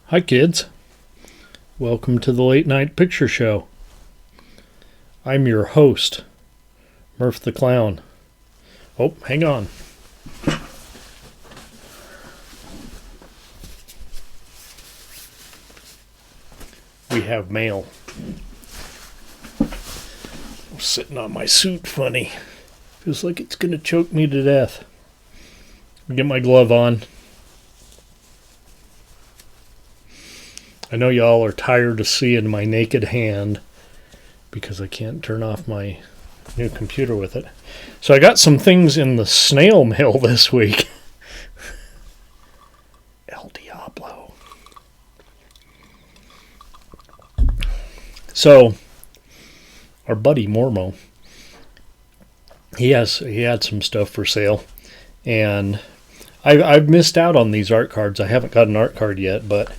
Hi kids, welcome to the Late Night Picture Show. I'm your host, Murph the Clown. Oh, hang on. We have mail. I'm sitting on my suit funny. Feels like it's going to choke me to death. Get my glove on. I know y'all are tired of seeing my naked hand because I can't turn off my new computer with it. So I got some things in the snail mail this week. El Diablo. So, our buddy Mormo, he had some stuff for sale, and I've missed out on these art cards. I haven't got an art card yet, but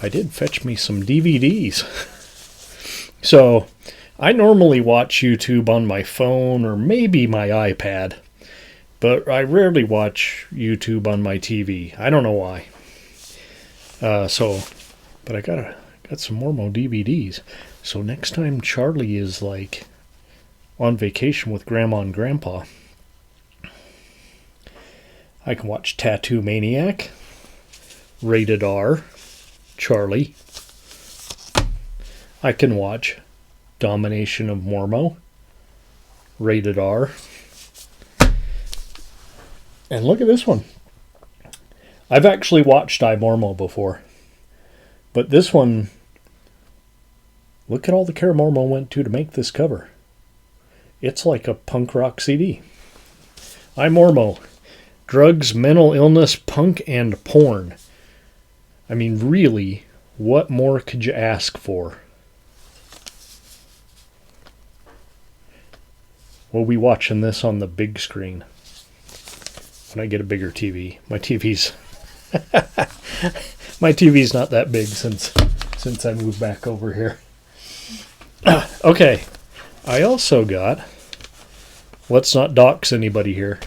I did fetch me some DVDs. So, I normally watch YouTube on my phone or maybe my iPad, but I rarely watch YouTube on my TV. I don't know why. But I got some Mormo DVDs. So next time Charlie is like on vacation with Grandma and Grandpa, I can watch Tattoo Maniac, Rated R, Charlie. I can watch Domination of Mormo, Rated R. And look at this one. I've actually watched iMormo before, but this one, look at all the care Mormo went to make this cover. It's like a punk rock CD. iMormo, drugs, mental illness, punk, and porn. I mean, really, what more could you ask for? We'll be watching this on the big screen when I get a bigger TV. My TV's not that big since I moved back over here. Okay, I also got, let's not dox anybody here.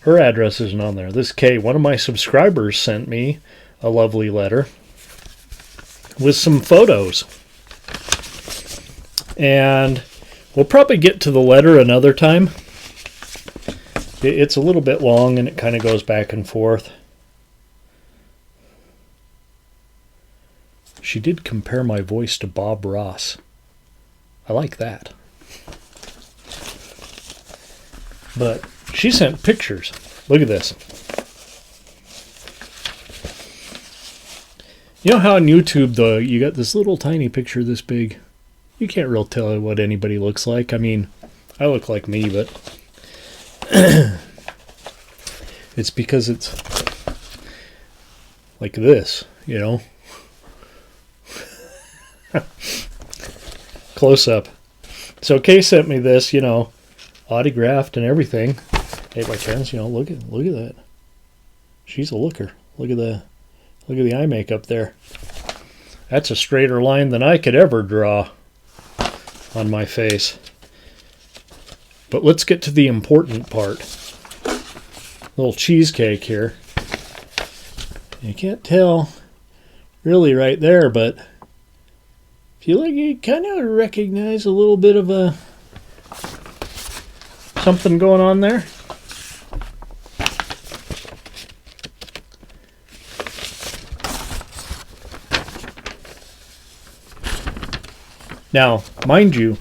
Her address isn't on there. This Kay, one of my subscribers, sent me a lovely letter with some photos. And we'll probably get to the letter another time. It's a little bit long and it kind of goes back and forth. She did compare my voice to Bob Ross. I like that. But she sent pictures. Look at this. You know how on YouTube, though, you got this little tiny picture this big? You can't really tell what anybody looks like. I mean, I look like me, but it's because it's like this, you know? Close up. So Kay sent me this, you know, autographed and everything. Hey, my friends, you know, look at that. She's a looker. Look at the eye makeup there. That's a straighter line than I could ever draw on my face. But let's get to the important part. Little cheesecake here. You can't tell really right there, but if you look, you kind of recognize a little bit of a something going on there. Now, mind you,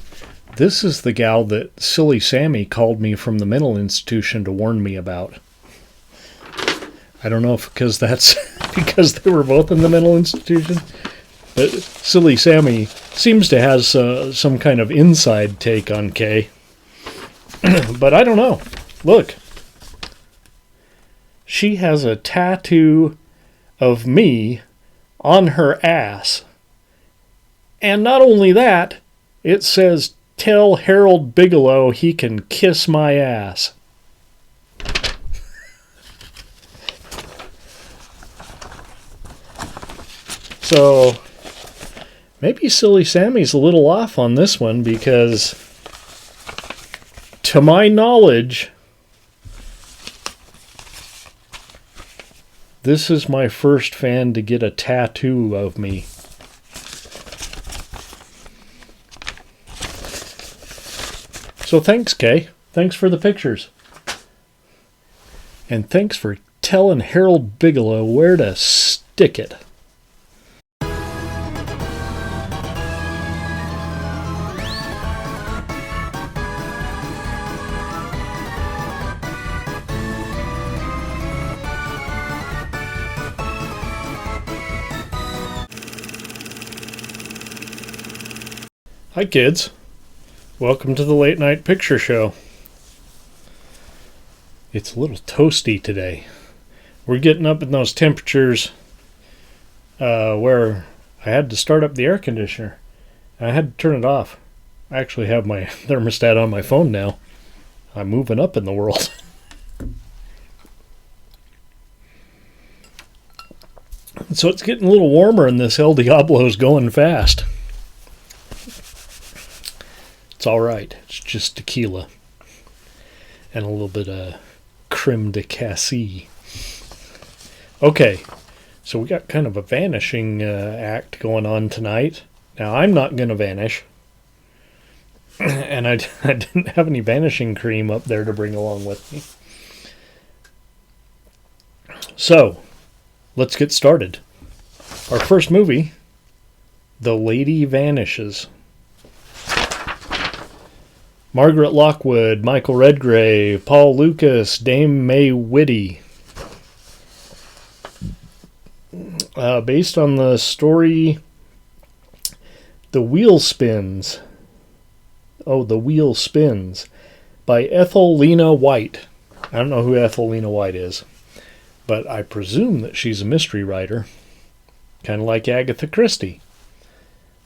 this is the gal that Silly Sammy called me from the mental institution to warn me about. I don't know if because that's because they were both in the mental institution, but Silly Sammy seems to have some kind of inside take on Kay. But I don't know. Look. She has a tattoo of me on her ass. And not only that, it says, "Tell Harold Bigelow he can kiss my ass." So, maybe Silly Sammy's a little off on this one because, to my knowledge, This is my first fan to get a tattoo of me. So thanks, Kay. Thanks for the pictures. And thanks for telling Harold Bigelow where to stick it. Hi, kids. Welcome to the Late Night Picture Show. It's a little toasty today. We're getting up in those temperatures where I had to start up the air conditioner. I had to turn it off. I actually have my thermostat on my phone now. I'm moving up in the world. So it's getting a little warmer and this El Diablo's going fast. It's all right. It's just tequila and a little bit of creme de cassis. Okay, so we got kind of a vanishing act going on tonight. Now, I'm not going to vanish. And I didn't have any vanishing cream up there to bring along with me. So, let's get started. Our first movie, The Lady Vanishes. Margaret Lockwood, Michael Redgrave, Paul Lucas, Dame May Whitty. Based on the story The Wheel Spins. Oh, The Wheel Spins. By Ethelina White. I don't know who Ethelina White is, but I presume that she's a mystery writer. Kind of like Agatha Christie.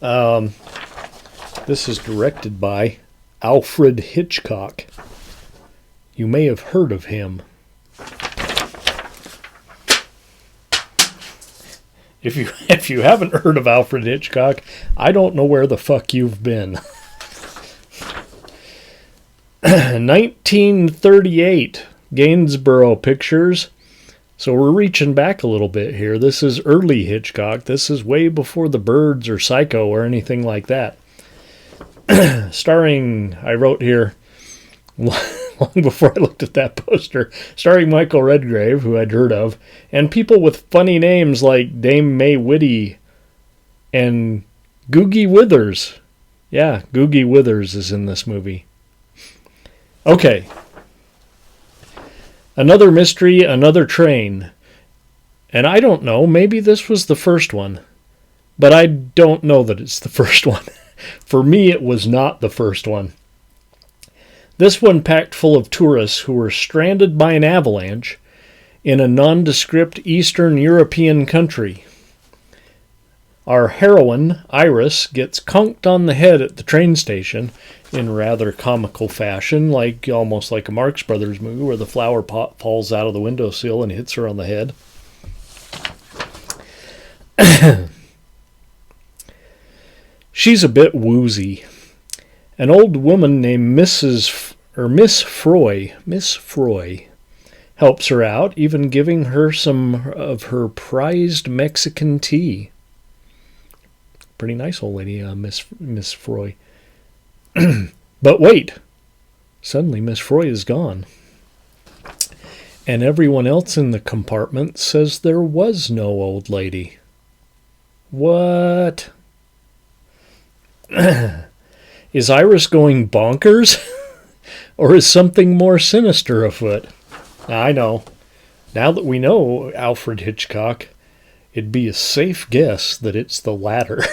This is directed by Alfred Hitchcock. You may have heard of him. If you haven't heard of Alfred Hitchcock, I don't know where the fuck you've been. 1938, Gainsborough Pictures. So we're reaching back a little bit here. This is early Hitchcock. This is way before The Birds or Psycho or anything like that. Starring, I wrote here, long before I looked at that poster, starring Michael Redgrave, who I'd heard of, and people with funny names like Dame May Whitty and Googie Withers. Yeah, Googie Withers is in this movie. Okay. Another mystery, another train. And I don't know, maybe this was the first one. But I don't know that it's the first one. For me, it was not the first one. This one packed full of tourists who were stranded by an avalanche in a nondescript Eastern European country. Our heroine, Iris, gets conked on the head at the train station in rather comical fashion, almost like a Marx Brothers movie where the flower pot falls out of the windowsill and hits her on the head. She's a bit woozy. An old woman named Miss Froy helps her out, even giving her some of her prized Mexican tea. Pretty nice old lady, Miss Froy. But wait! Suddenly Miss Froy is gone. And everyone else in the compartment says there was no old lady. What? Is Iris going bonkers? Or is something more sinister afoot? I know. Now that we know Alfred Hitchcock, it'd be a safe guess that it's the latter.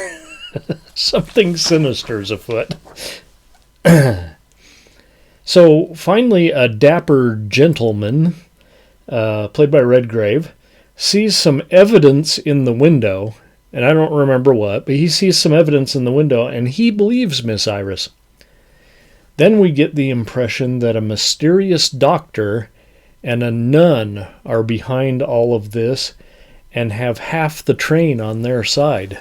Something sinister's afoot. So, finally, a dapper gentleman, played by Redgrave, sees some evidence in the window. And I don't remember what, but he sees some evidence in the window, and he believes Miss Iris. Then we get the impression that a mysterious doctor and a nun are behind all of this and have half the train on their side.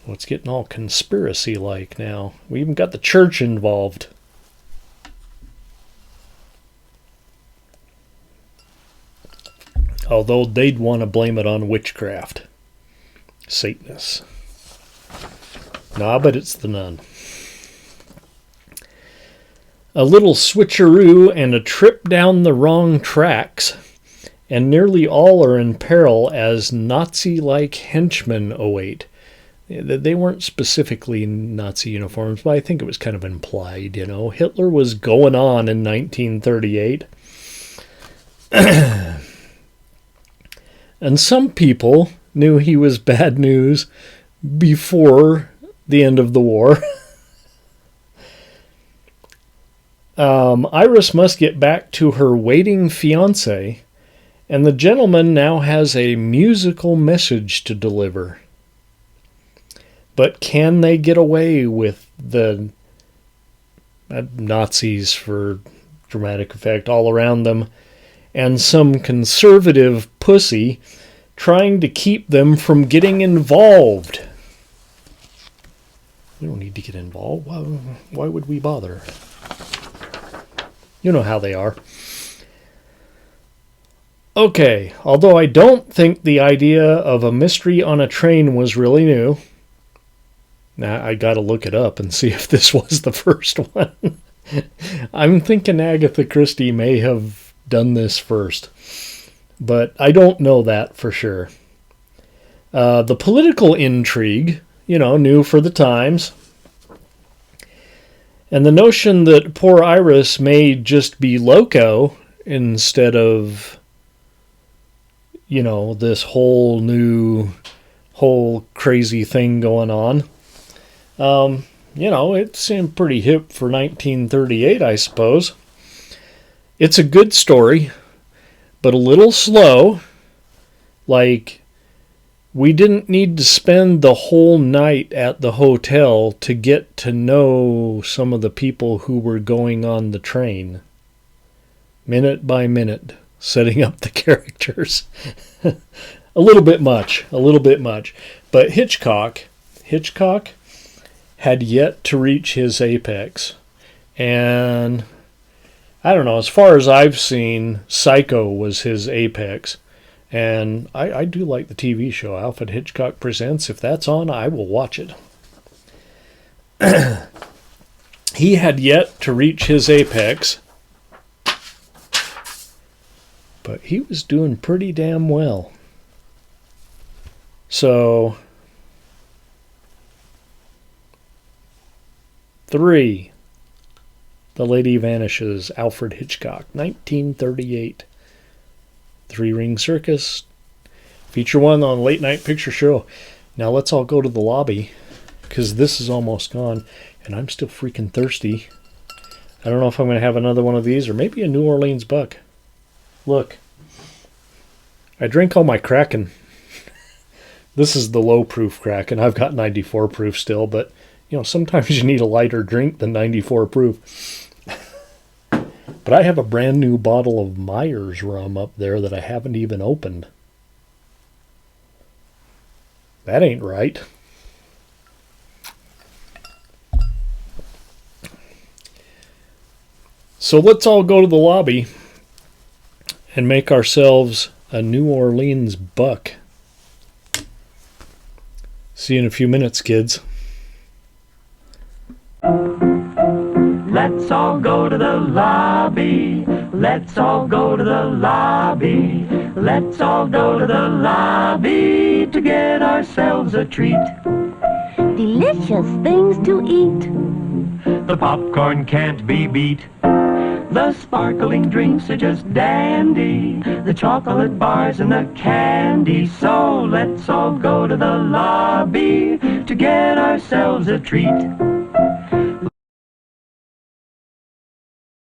Well, it's getting all conspiracy-like now. We even got the church involved. Although they'd want to blame it on witchcraft. Satanists. Nah, but it's the nun. A little switcheroo and a trip down the wrong tracks, and nearly all are in peril as Nazi-like henchmen await. They weren't specifically Nazi uniforms, but I think it was kind of implied, you know. Hitler was going on in 1938. And some people knew he was bad news before the end of the war. Iris must get back to her waiting fiancé, and the gentleman now has a musical message to deliver. But can they get away with the Nazis, for dramatic effect, all around them, and some conservative pussy trying to keep them from getting involved? We don't need to get involved. Why would we bother? You know how they are. Okay, although I don't think the idea of a mystery on a train was really new. Now, I got to look it up and see if this was the first one. I'm thinking Agatha Christie may have done this first, but I don't know that for sure. The political intrigue, new for the times. And the notion that poor Iris may just be loco instead of, this whole crazy thing going on. It seemed pretty hip for 1938, I suppose. It's a good story, but a little slow. Like, we didn't need to spend the whole night at the hotel to get to know some of the people who were going on the train. Minute by minute, setting up the characters. a little bit much. But Hitchcock had yet to reach his apex. And I don't know, as far as I've seen, Psycho was his apex. And I do like the TV show, Alfred Hitchcock Presents. If that's on, I will watch it. He had yet to reach his apex, but he was doing pretty damn well. So, 3. The Lady Vanishes, Alfred Hitchcock, 1938. 3-ring circus. Feature 1 on Late Night Picture Show. Now let's all go to the lobby, because this is almost gone, and I'm still freaking thirsty. I don't know if I'm going to have another one of these, or maybe a New Orleans Buck. Look. I drink all my Kraken. This is the low-proof Kraken. I've got 94 proof still, but, sometimes you need a lighter drink than 94 proof. But I have a brand new bottle of Myers rum up there that I haven't even opened. That ain't right. So let's all go to the lobby and make ourselves a New Orleans Buck. See you in a few minutes, kids. Let's all go to the lobby. Let's all go to the lobby. Let's all go to the lobby to get ourselves a treat. Delicious things to eat. The popcorn can't be beat. The sparkling drinks are just dandy. The chocolate bars and the candy. So let's all go to the lobby to get ourselves a treat.